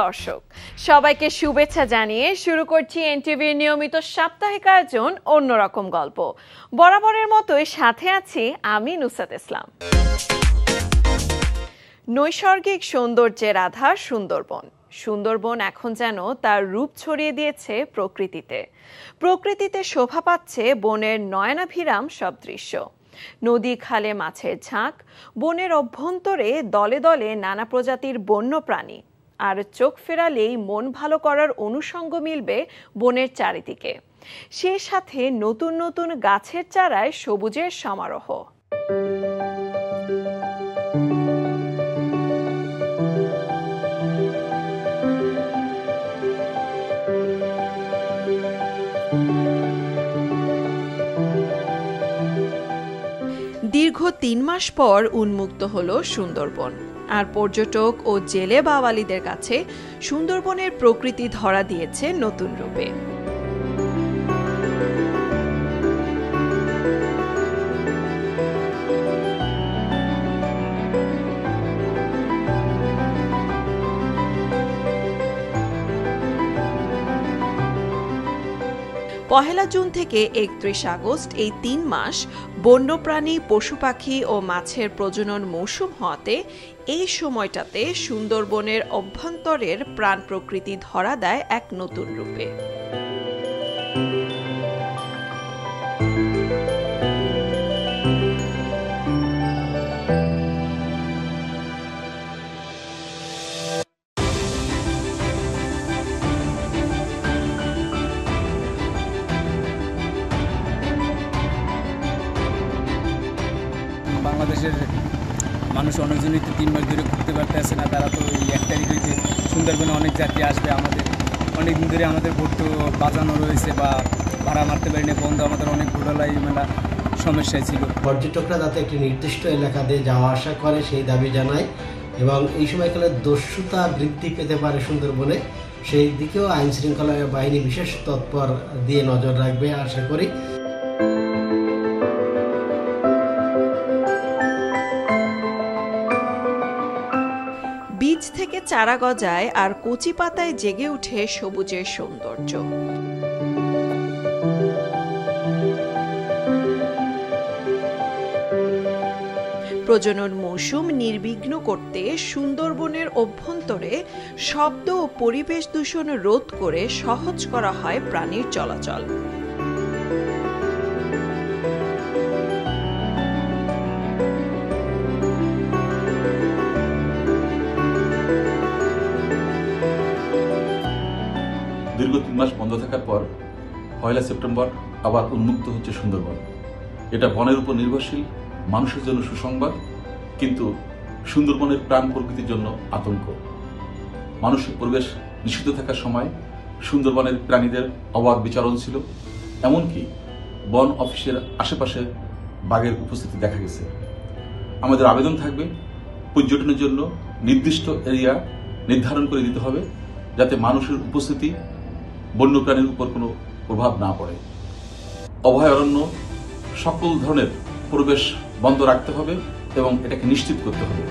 দর্শক, সবাইকে শুভেচ্ছা জানিয়ে শুরু করছি এনটিভির নিয়মিত সাপ্তাহিক আয়োজন অন্যরকম গল্প। বরাবরের মতোই সাথে আছি আমি নুসরাত ইসলাম। নৈসর্গিক সৌন্দর্যের আধার সুন্দরবন। সুন্দরবন এখন যেন তার রূপ ছড়িয়ে দিয়েছে প্রকৃতিতে শোভা পাচ্ছে বনের নয়নাভিরাম সব দৃশ্য। নদী খালে মাছের ঝাঁক, বনের অভ্যন্তরে দলে দলে নানা প্রজাতির বন্য প্রাণী, আর চোখ ফেরালেই মন ভালো করার অনুষঙ্গ মিলবে বনের চারিদিকে। সেই সাথে নতুন নতুন গাছের চারায় সবুজের সমারোহ। দীর্ঘ ৩ মাস পর উন্মুক্ত হলো সুন্দরবন, আর পর্যটক ও জেলে বাওয়ালিদের কাছে সুন্দরবনের প্রকৃতি ধরা দিয়েছে নতুন রূপে। পহেলা জুন থেকে ৩১ আগস্ট এই ৩ মাস বন্যপ্রাণী, পশু পাখি ও মাছের প্রজনন মৌসুম হওয়াতে এই সময়টাতে সুন্দরবনের অভ্যন্তরের প্রাণ প্রকৃতি ধরা দেয় এক নতুন রূপে। বাংলাদেশের মানুষ অনেকজনই তো ৩ মাস ধরে ঘুরতে পারতেছে না, তারা তো এই ১ তারিখ হইতে সুন্দরবনে অনেক যাত্রী আসবে। আমাদের অনেক দিন ধরে আমাদের ভোট তো বাজানো রয়েছে বা ভাড়া মারতে পারি না, বন্ধ, আমাদের অনেক ঘোরালাই মেলা সমস্যায় ছিল। পর্যটকরা যাতে একটি নির্দিষ্ট এলাকা দিয়ে যাওয়া আসা করে সেই দাবি জানায়, এবং এই সময়কালে দস্যুতা বৃদ্ধি পেতে পারে সুন্দরবনে, সেই দিকেও আইন শৃঙ্খলা বাহিনী বিশেষ তৎপর দিয়ে নজর রাখবে আশা করি। বীজ থেকে চারা গজায় আর কচি পাতায় জেগে উঠে সবুজের সৌন্দর্য। প্রজনন মৌসুম নির্বিঘ্ন করতে সুন্দরবনের অভ্যন্তরে শব্দ ও পরিবেশ দূষণ রোধ করে সহজ করা হয় প্রাণীর চলাচল। দীর্ঘ ৩ মাস বন্ধ থাকার পর ১ সেপ্টেম্বর আবার উন্মুক্ত হচ্ছে সুন্দরবন। এটা বনের উপর নির্ভরশীল মানুষের জন্য সুসংবাদ, কিন্তু সুন্দরবনের প্রাণ প্রকৃতির জন্য আতঙ্ক। মানুষের পরিবেশ নিষিদ্ধ থাকার সময় সুন্দরবনের প্রাণীদের অবাধ বিচরণ ছিল, এমনকি বন অফিসের আশেপাশে বাঘের উপস্থিতি দেখা গেছে। আমাদের আবেদন থাকবে, পর্যটনের জন্য নির্দিষ্ট এরিয়া নির্ধারণ করে দিতে হবে, যাতে মানুষের উপস্থিতি বন্যপ্রাণীর উপর কোনো প্রভাব না পড়ে। অভয়ারণ্য সকল ধরনের পরিবেশ বন্ধ রাখতে হবে এবং এটাকে নিশ্চিত করতে হবে।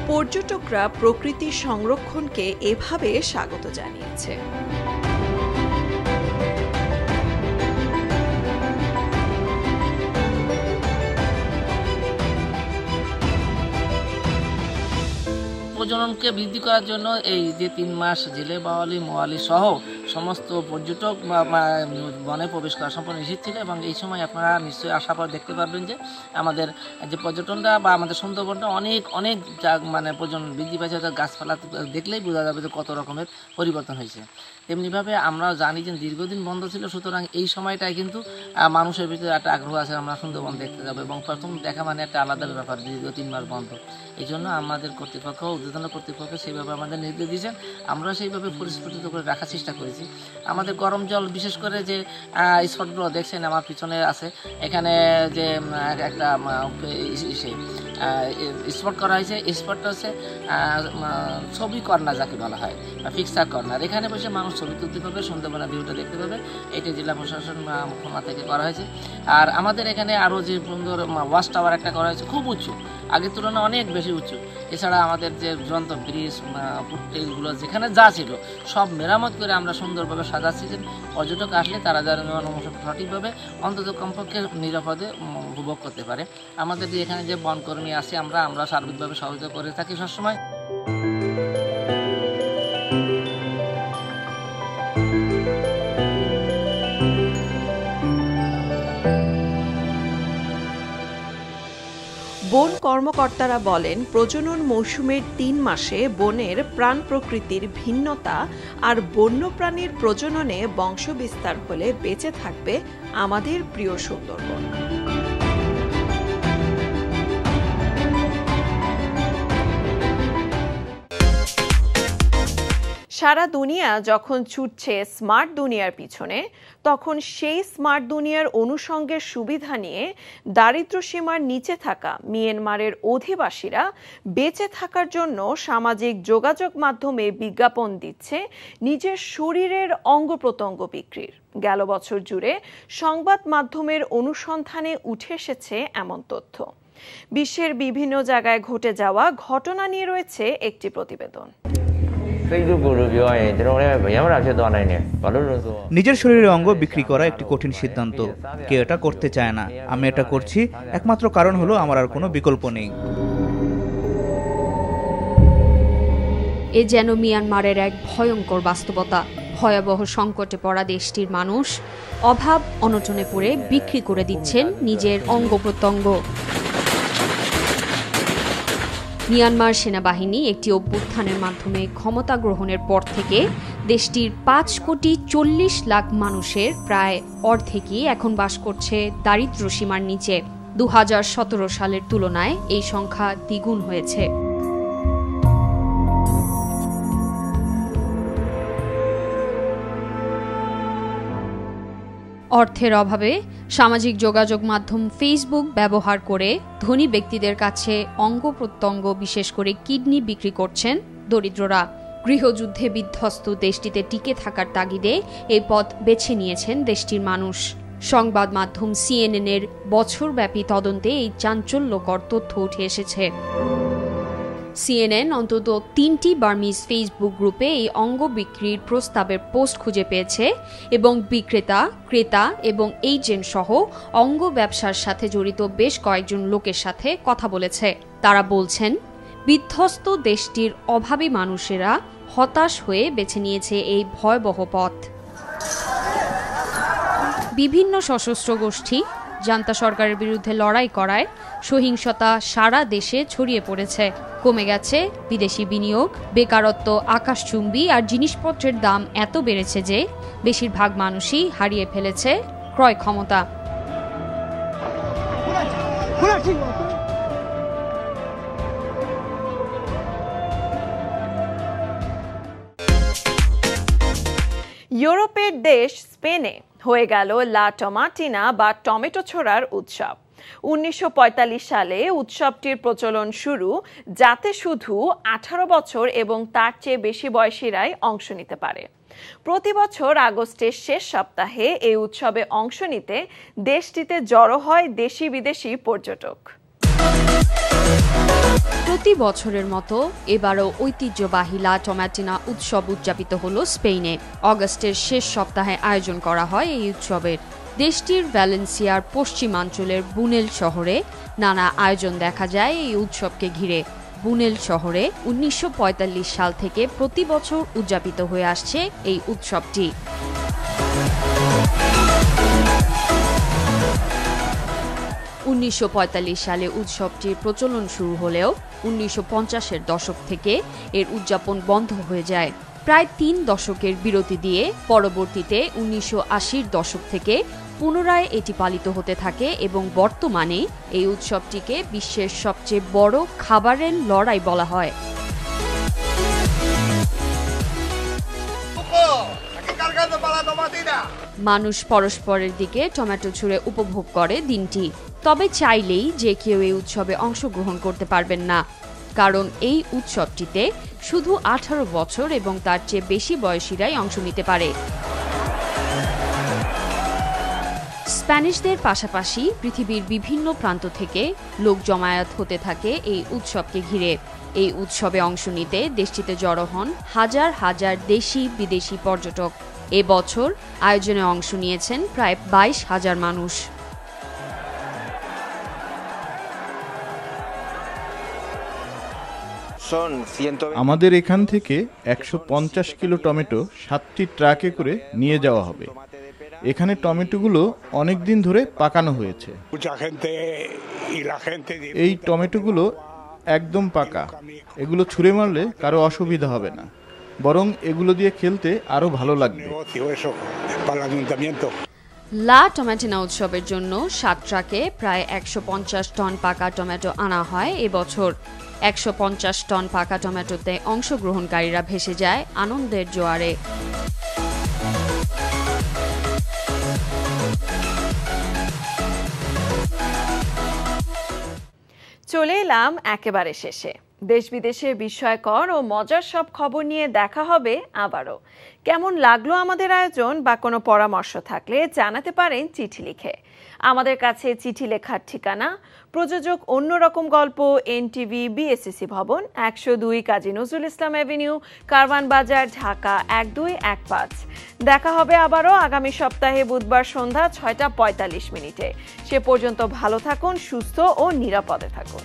পর্যটকরা প্রকৃতি সংরক্ষণকে এভাবে স্বাগত জানিয়েছে। প্রজননকে বৃদ্ধি করার জন্য এই যে ৩ মাস জেলে বাওয়ালি, মোয়ালি সহ সমস্ত পর্যটক বনে প্রবেশ করা সম্পূর্ণ নিষিদ্ধ ছিল, এবং এই সময় আপনারা নিশ্চয়ই আসার পর দেখতে পারবেন যে আমাদের যে পর্যটনটা বা আমাদের সুন্দরবনটা অনেক অনেক প্রজনন বৃদ্ধি পাইছে। গাছপালা দেখলেই বোঝা যাবে যে কত রকমের পরিবর্তন হয়েছে। তেমনিভাবে আমরা জানি যে দীর্ঘদিন বন্ধ ছিল, সুতরাং এই সময়টায় কিন্তু মানুষের ভিতরে একটা আগ্রহ আছে আমরা সুন্দরবন দেখতে যাবো, এবং প্রথম দেখা মানে একটা আলাদা ব্যাপার। দীর্ঘ ৩ মাস বন্ধ, এই জন্য আমাদের কর্তৃপক্ষ, উদ্বোধন কর্তৃপক্ষ সেইভাবে আমাদের নির্দেশ দিয়েছেন, আমরা সেইভাবে পরিস্ফুটিত করে রাখার চেষ্টা করেছি। আমাদের গরম জল, বিশেষ করে যে স্পটগুলো দেখছেন আমার পিছনে আছে, এখানে যে একটা স্পট করা হয়েছে। স্পটটা হচ্ছে ছবি কর্নার যাকে বলা হয়, ফিক্সার কর্নার। এখানে বসে মানুষ ছবি তুলতে পারবে, সুন্দরবনের ভিউটা দেখতে পাবে। এটি জেলা প্রশাসন খুলনা থেকে করা হয়েছে। আর আমাদের এখানে আরও যে সুন্দর ওয়াচ টাওয়ার একটা করা হয়েছে, খুব উঁচু, আগের তুলনায় অনেক বেশি উঁচু। এছাড়া আমাদের যে ঝুলন্ত ব্রিজ, ফুটটেলগুলো যেখানে যা ছিল সব মেরামত করে আমরা সুন্দরভাবে সাজাচ্ছি, যে পর্যটক আসলে তারা যেন সঠিকভাবে অন্তত কমপক্ষে নিরাপদে উপভোগ করতে পারে। আমাদের যে এখানে যে বনকর্মী আছে, আমরা সার্বিকভাবে সহযোগিতা করে থাকি সবসময়। বন কর্মকর্তারা বলেন, প্রজনন মৌসুমের 3 মাসে বনের প্রাণ প্রকৃতির ভিন্নতা আর বন্যপ্রাণীর প্রজননে বংশবিস্তার হলে বেঁচে থাকবে আমাদের প্রিয় সুন্দরবন। সারা দুনিয়া যখন ছুটছে স্মার্ট দুনিয়ার পিছনে, তখন সেই স্মার্ট দুনিয়ার অনুষঙ্গের সুবিধা নিয়ে দারিদ্র্য সীমার নিচে থাকা মিয়ানমারের অধিবাসীরা বেঁচে থাকার জন্য সামাজিক যোগাযোগ মাধ্যমে বিজ্ঞাপন দিচ্ছে নিজের শরীরের অঙ্গ প্রত্যঙ্গ বিক্রির। গেল বছর জুড়ে সংবাদ মাধ্যমের অনুসন্ধানে উঠে এসেছে এমন তথ্য। বিশ্বের বিভিন্ন জায়গায় ঘটে যাওয়া ঘটনা নিয়ে রয়েছে একটি প্রতিবেদন। নিজের শরীরের অঙ্গ বিক্রি করা একটি কঠিন সিদ্ধান্ত। কেউ এটা করতে চায় না। আমি এটা করছি, একমাত্র কারণ হলো আমার আর কোনো বিকল্প নেই। এ যেন মিয়ানমারের এক ভয়ঙ্কর বাস্তবতা। ভয়াবহ সংকটে পড়া দেশটির মানুষ অভাব অনটনে পড়ে বিক্রি করে দিচ্ছেন নিজের অঙ্গ প্রত্যঙ্গ। মিয়ানমার সেনাবাহিনী একটি অভ্যুত্থানের মাধ্যমে ক্ষমতা গ্রহণের পর থেকে দেশটির 5,40,00,000 মানুষের প্রায় অর্ধেকই এখন বাস করছে দারিদ্র্য সীমার নিচে। 2017 সালের তুলনায় এই সংখ্যা দ্বিগুণ হয়েছে। অর্থের অভাবে সামাজিক যোগাযোগ মাধ্যম ফেসবুক ব্যবহার করে ধনী ব্যক্তিদের কাছে অঙ্গ প্রত্যঙ্গ, বিশেষ করে কিডনি বিক্রি করছেন দরিদ্ররা। গৃহযুদ্ধে বিধ্বস্ত দেশটিতে টিকে থাকার তাগিদে এই পথ বেছে নিয়েছেন দেশটির মানুষ। সংবাদ মাধ্যম সিএনএনের বছরব্যাপী তদন্তে এই চাঞ্চল্যকর তথ্য উঠে এসেছে। সিএনএন অন্তত 3টি বার্মিজ ফেসবুক গ্রুপে এই অঙ্গ বিক্রির প্রস্তাবের পোস্ট খুঁজে পেয়েছে এবং বিক্রেতা, ক্রেতা এবং এজেন্ট সহ অঙ্গ ব্যবসার সাথে জড়িত বেশ কয়েকজন লোকের সাথে কথা বলেছে। তারা বলছেন, বিধ্বস্ত দেশটির অভাবী মানুষেরা হতাশ হয়ে বেছে নিয়েছে এই ভয়াবহ পথ। বিভিন্ন সশস্ত্র গোষ্ঠী জান্তা সরকারের বিরুদ্ধে লড়াই করায় সহিংসতা সারা দেশে ছড়িয়ে পড়েছে। কমে গেছে বিদেশি বিনিয়োগ, বেকারত্ব আকাশচুম্বী, আর জিনিসপত্রের দাম এত বেড়েছে যে বেশিরভাগ মানুষই হারিয়ে ফেলেছে ক্রয় ক্ষমতা। ইউরোপের দেশ স্পেনে হয়ে গেল লা টমাটিনা বা টমেটো ছোড়ার উৎসব। 1945 সালে উৎসবটির প্রচলন শুরু, যাতে শুধু 18 বছর এবং তার চেয়ে বেশি বয়সীরাই অংশ নিতে পারে। প্রতি বছর আগস্টের শেষ সপ্তাহে এই উৎসবে অংশ নিতে দেশটিতে জড়ো হয় দেশি বিদেশি পর্যটক। প্রতি বছরের মতো এবারও ঐতিহ্যবাহী লা টমাটিনা উৎসব উদযাপিত হলো স্পেনে। অগস্টের শেষ সপ্তাহে আয়োজন করা হয় এই উৎসবের। দেশটির ভ্যালেন্সিয়ার পশ্চিমাঞ্চলের বুনেল শহরে নানা আয়োজন দেখা যায় এই উৎসবকে ঘিরে। বুনেল শহরে 1945 সাল থেকে প্রতি বছর উদযাপিত হয়ে আসছে এই উৎসবটি। 1945 সালে উৎসবটির প্রচলন শুরু হলেও 1950-এর দশক থেকে এর উদযাপন বন্ধ হয়ে যায়। প্রায় 3 দশকের বিরতি দিয়ে পরবর্তীতে 1980-র দশক থেকে পুনরায় এটি পালিত হতে থাকে এবং বর্তমানে এই উৎসবটিকে বিশ্বের সবচেয়ে বড় খাবারের লড়াই বলা হয়। মানুষ পরস্পরের দিকে টমেটো ছুঁড়ে উপভোগ করে দিনটি। তবে চাইলেই যে কেউ এই উৎসবে অংশগ্রহণ করতে পারবেন না, কারণ এই উৎসবটিতে শুধু 18 বছর এবং তার চেয়ে বেশি বয়সীরাই অংশ নিতে পারে। স্প্যানিশদের পাশাপাশি পৃথিবীর বিভিন্ন প্রান্ত থেকে লোক জমায়েত হতে থাকে এই উৎসবকে ঘিরে। এই উৎসবে অংশ নিতে দেশটিতে জড়ো হন হাজার হাজার দেশি বিদেশি পর্যটক। এবছর আয়োজনে অংশ নিয়েছেন প্রায় 22,000 মানুষ। আমাদের এখান থেকে 150 কিলো টমেটো 7টি ট্রাকে করে নিয়ে যাওয়া হবে। এখানে টমেটোগুলো অনেক দিন ধরে পাকানো হয়েছে। এই টমেটোগুলো একদম পাকা, এগুলো ছুঁড়ে মারলে কারো অসুবিধা হবে না, বরং এগুলো দিয়ে খেলতে আরো ভালো লাগবে। লা টমেটিনা উৎসবের জন্য 7 ট্রাকে প্রায় 150 টন পাকা টমেটো আনা হয় এবছর। 150 টন পাকা টমেটোতে অংশগ্রহণকারীরা ভেসে যায় আনন্দের জোয়ারে। চলে এলাম একেবারে শেষে। দেশ বিদেশের বিস্ময়কর ও মজার সব খবর নিয়ে দেখা হবে আবারও। কেমন লাগলো আমাদের আয়োজন বা কোনো পরামর্শ থাকলে জানাতে পারেন চিঠি লিখে। আমাদের কাছে চিঠি লেখার ঠিকানা প্রযোজক অন্যরকম গল্প, এনটিভি, বিএসসিসি ভবন, 102 কাজী নজরুল ইসলাম এভিনিউ, কারওয়ান বাজার, ঢাকা 1215। দেখা হবে আবারও আগামী সপ্তাহে বুধবার সন্ধ্যা 6টা 45 মিনিটে। সে পর্যন্ত ভালো থাকুন, সুস্থ ও নিরাপদে থাকুন।